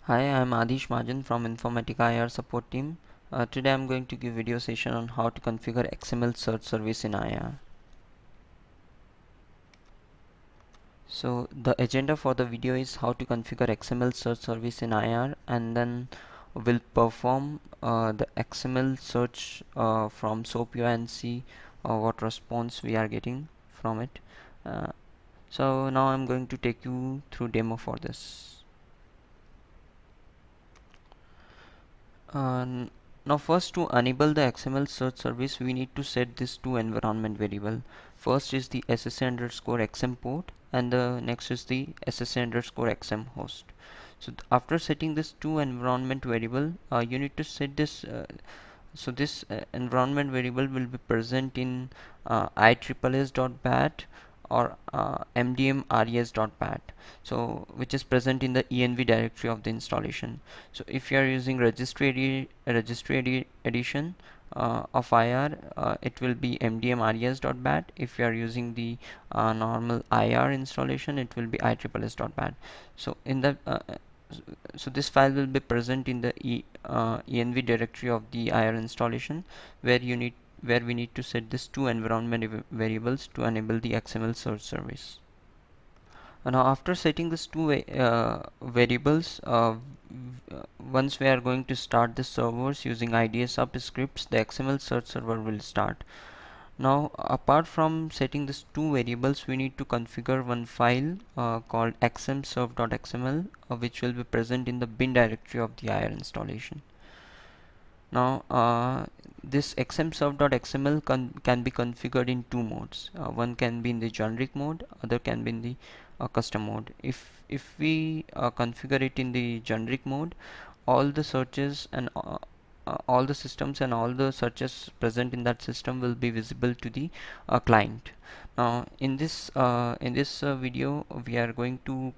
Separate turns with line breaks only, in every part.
Hi, I'm Adish Majan from Informatica IIR support team. Today I'm going to give video session on how to configure XML Search Service in IIR. So the agenda for the video is how to configure XML Search Service in IIR, and then we'll perform the XML search from SOAP UI and see what response we are getting from it. Uh, so now I'm going to take you through demo for this. Uh, Now first, to enable the XML search service, we need to set these two environment variable. First is the SSA underscore XM port, and the next is the SSA underscore XM host. So after setting this two environment variable, you need to set this so this environment variable will be present in ISSS.bat or mdm-res.bat, so which is present in the env directory of the installation. So if you are using registry edition of IR, it will be mdm-res.bat. If you are using the normal IR installation, it will be ISSS.bat. So in the so this file will be present in the env directory of the IR installation, where we need to set this two environment variables to enable the XML search service. Now after setting these two variables, once we are going to start the servers using IDE subscripts, the XML search server will start. Now apart from setting these two variables, we need to configure one file called xmserve.xml, which will be present in the bin directory of the IR installation. Now this xmserve.xml can be configured in two modes. One can be in the generic mode, other can be in the custom mode. If we configure it in the generic mode, all the searches and all the systems and all the searches present in that system will be visible to the client. Now in this video, we are going to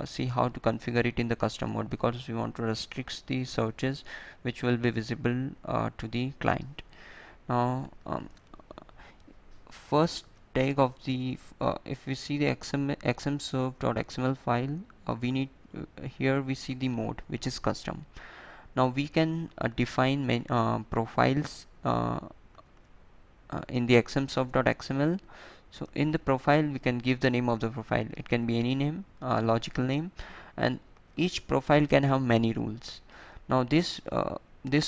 see how to configure it in the custom mode, because we want to restrict the searches which will be visible to the client. Now first tag of the if we see the xmserve.xml file, we need here we see the mode, which is custom. Now we can define profiles in the xmserve.xml. So in the profile, we can give the name of the profile. It can be any name, logical name, and each profile can have many rules. Now this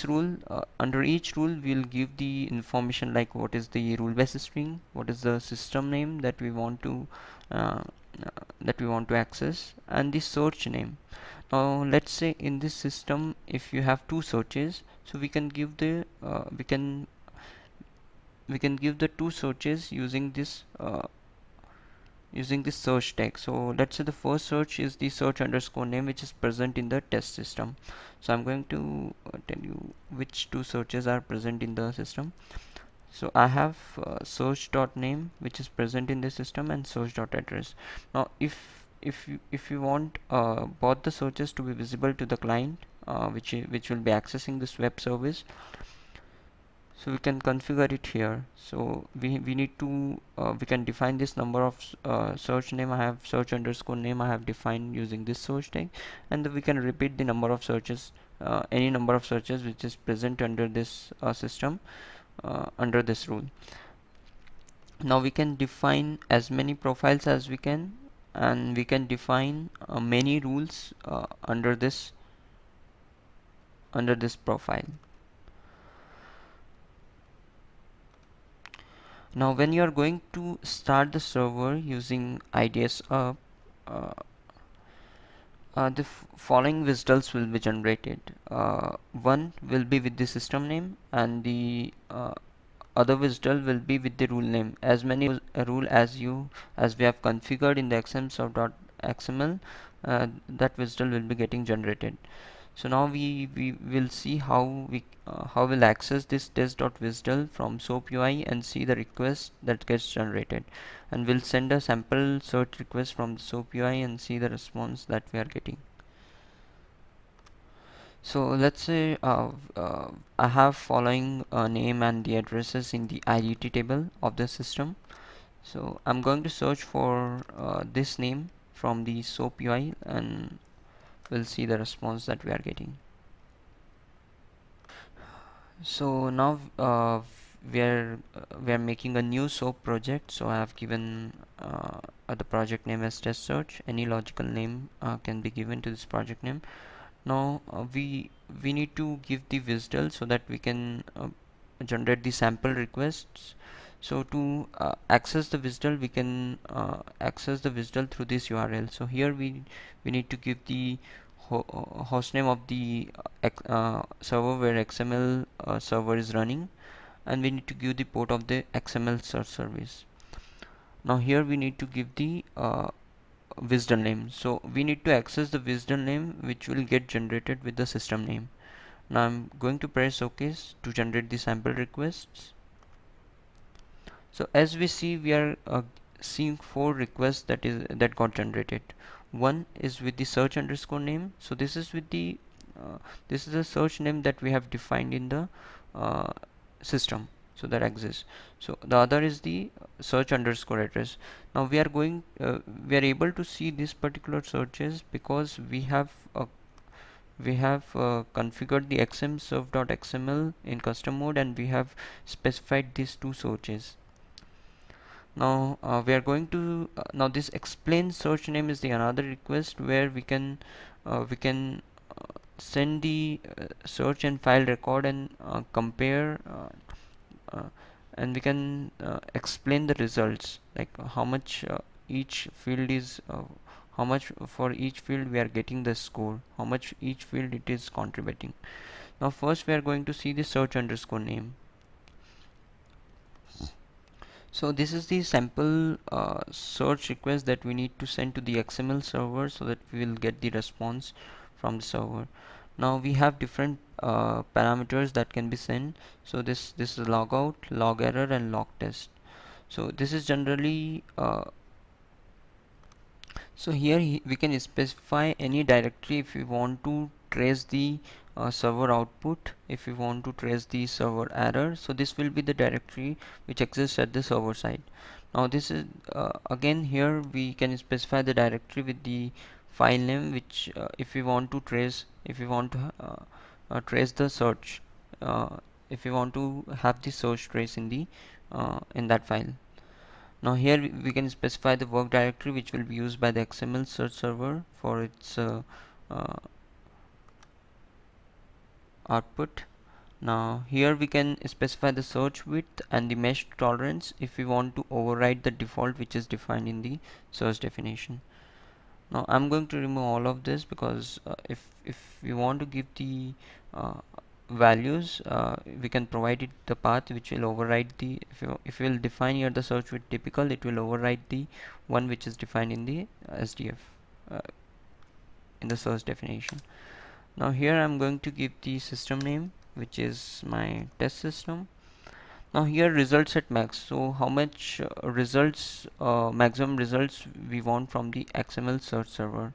rule, under each rule we'll give the information like what is the rule based string, what is the system name uh, that we want to access, and the search name. Now let's say in this system, if you have two searches, so we can give the we can give the two searches using this search tag. So let's say the first search is the search underscore name, which is present in the test system. So I'm going to tell you which two searches are present in the system. So I have search.name, which is present in the system, and search.address. Now if you want both the searches to be visible to the client, which will be accessing this web service, so we can configure it here. So we need to we can define this number of search name. I have search underscore name I have defined using this search tag, and we can repeat the number of searches, any number of searches which is present under this system under this rule. Now we can define as many profiles as we can, and we can define many rules under this profile. Now when you are going to start the server using IDS up, uh, the following results will be generated. One will be with the system name, and the other whistle will be with the rule name. As many rule as we have configured in the xmserve.xml, that whistle will be getting generated. So now we will see how we'll access this test.whistle from SOAP UI and see the request that gets generated, and we'll send a sample search request from the SOAP UI and see the response that we are getting. So let's say I have following name and the addresses in the IDT table of the system. So I'm going to search for this name from the SOAP UI, and we'll see the response that we are getting. So now we are making a new SOAP project. So I have given the project name as test search. Any logical name can be given to this project name. Now we need to give the WSDL so that we can generate the sample requests. So to access the WSDL, we can access the WSDL through this URL. So here we need to give the host name of the server where XML server is running, and we need to give the port of the XML search service. Now here we need to give the WSDL name. So we need to access the WSDL name, which will get generated with the system name. Now I'm going to press OK to generate the sample requests. So as we see, we are seeing 4 requests that got generated. One is with the search underscore name. So this is with the this is the search name that we have defined in the uh, system, so that exists. So the other is the search underscore address. Now we are able to see this particular searches because we have configured the xmserve.xml in custom mode, and we have specified these two searches. Now we are going to now this explain search name is the another request where we can send the search and file record and compare uh, and we can explain the results, like how much each field is how much for each field we are getting the score, how much each field it is contributing. Now first we are going to see the search underscore name. So this is the sample search request that we need to send to the XML server so that we will get the response from the server. Now we have different parameters that can be sent. So this is logout, log error, and log test. So this is generally so here we can specify any directory if we want to trace the server output, if we want to trace the server error. So this will be the directory which exists at the server side. Now this is again here we can specify the directory with the file name, which if we want to trace, if we want to trace the search, uh, if we want to have the search trace in that file. Now here we can specify the work directory which will be used by the XML search server for its uh, output. Now here we can specify the search width and the mesh tolerance if we want to override the default which is defined in the search definition. Now I'm going to remove all of this because if we want to give the uh, values, we can provide it the path which will override the, if you will define here the search with typical, it will override the one which is defined in the SDF uh, in the search definition. Now here I'm going to give the system name, which is my test system. Now here results at max, so how much maximum results we want from the XML search server.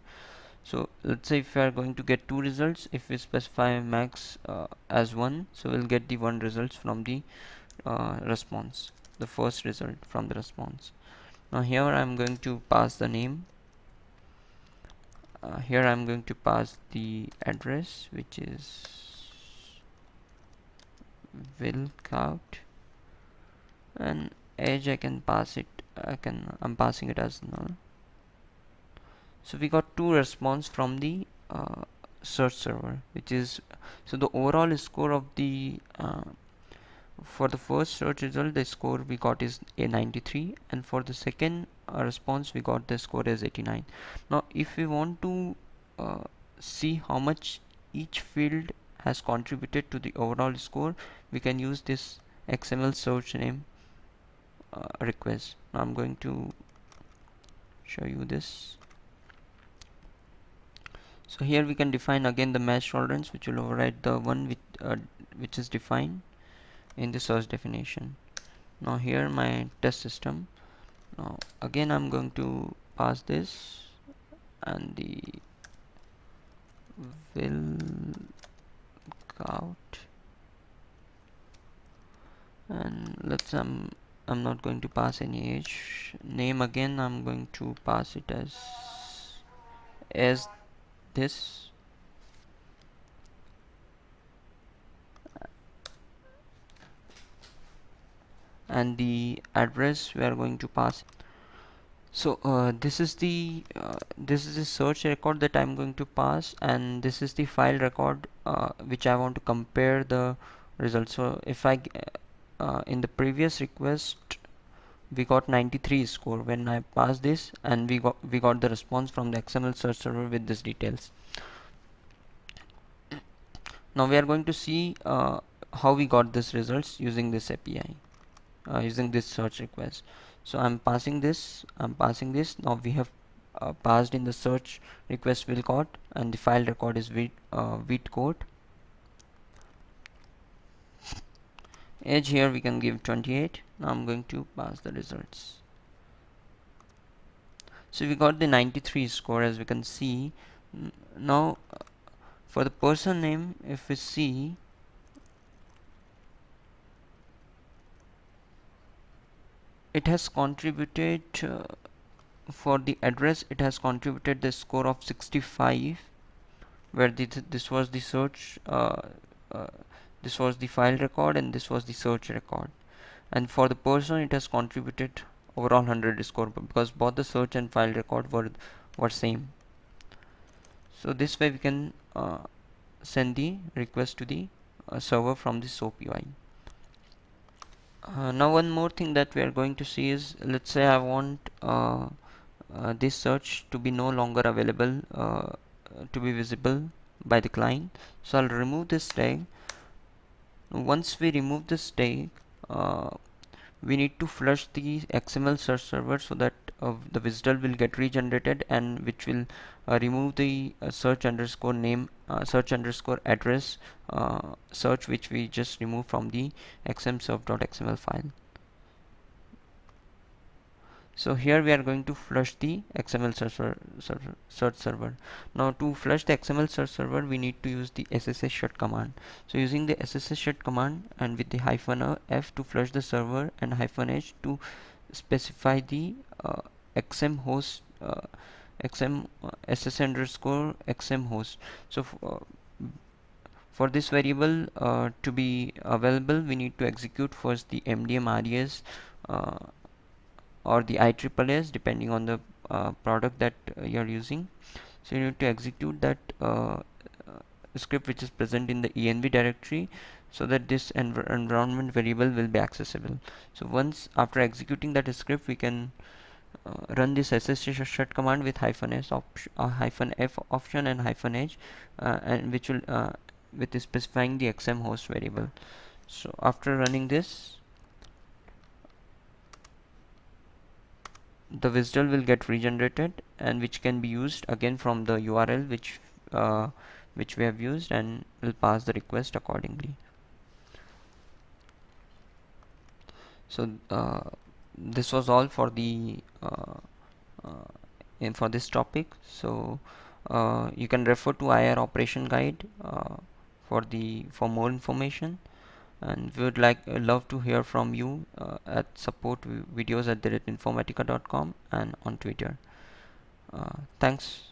So let's say if we are going to get 2 results, if we specify max as 1, so we'll get the 1 results from the response, the first result from the response. Now here I'm going to pass the name. Here I'm going to pass the address, which is Wilkout, and age I can pass it. I'm passing it as null. So we got 2 response from the search server, which is, so the overall score of the for the first search result, the score we got is a 93, and for the second response we got the score as 89. Now if we want to see how much each field has contributed to the overall score, we can use this XML search name request. Now I'm going to show you this. So here we can define again the match tolerance, which will override the one which is defined in the search definition. Now here my test system. Now again I'm going to pass this and the will count, and I'm not going to pass any age. Name again I'm going to pass it as this. and the address we are going to pass. So this is the search record that I'm going to pass, and this is the file record which I want to compare the results. So if in the previous request we got 93 score when I passed this, and we got the response from the XML search server with these details. Now we are going to see how we got these results using this API, using this search request. So I'm passing this. Now we have passed in the search request will code, and the file record is with code. Age here we can give 28. Now I'm going to pass the results. So we got the 93 score, as we can see. Now for the person name, if we see, it has contributed for the address, it has contributed the score of 65, where this was the search, this was the file record, and this was the search record. And for the person, it has contributed overall 100 score, because both the search and file record were same. So this way we can send the request to the server from the SOAP UI. Now one more thing that we are going to see is, let's say I want this search to be no longer available, to be visible by the client. So I'll remove this tag. Once we remove this tag, we need to flush the XML search server, so that the visitor will get regenerated, and which will remove the search underscore name, search underscore address search, which we just removed from the xmserve.xml file. So here we are going to flush the XML search server. Now to flush the XML search server, we need to use the SSH shut command. So using the SSH shut command, and with the -f to flush the server, and -h to specify the xm host, xm ss underscore xm host. So for this variable to be available, we need to execute first the mdm res or the IIIS, depending on the product that you are using. So you need to execute that script which is present in the env directory, so that this environment variable will be accessible. So once after executing that script, we can run this ssh shut command with -f option and -h, and which will with specifying the xm host variable. So after running this, the visitor will get regenerated, and which can be used again from the URL which we have used, and will pass the request accordingly. So this was all for the for this topic. So you can refer to IIR operation guide for more information, and we would love to hear from you at support videos@informatica.com and on Twitter. Thanks.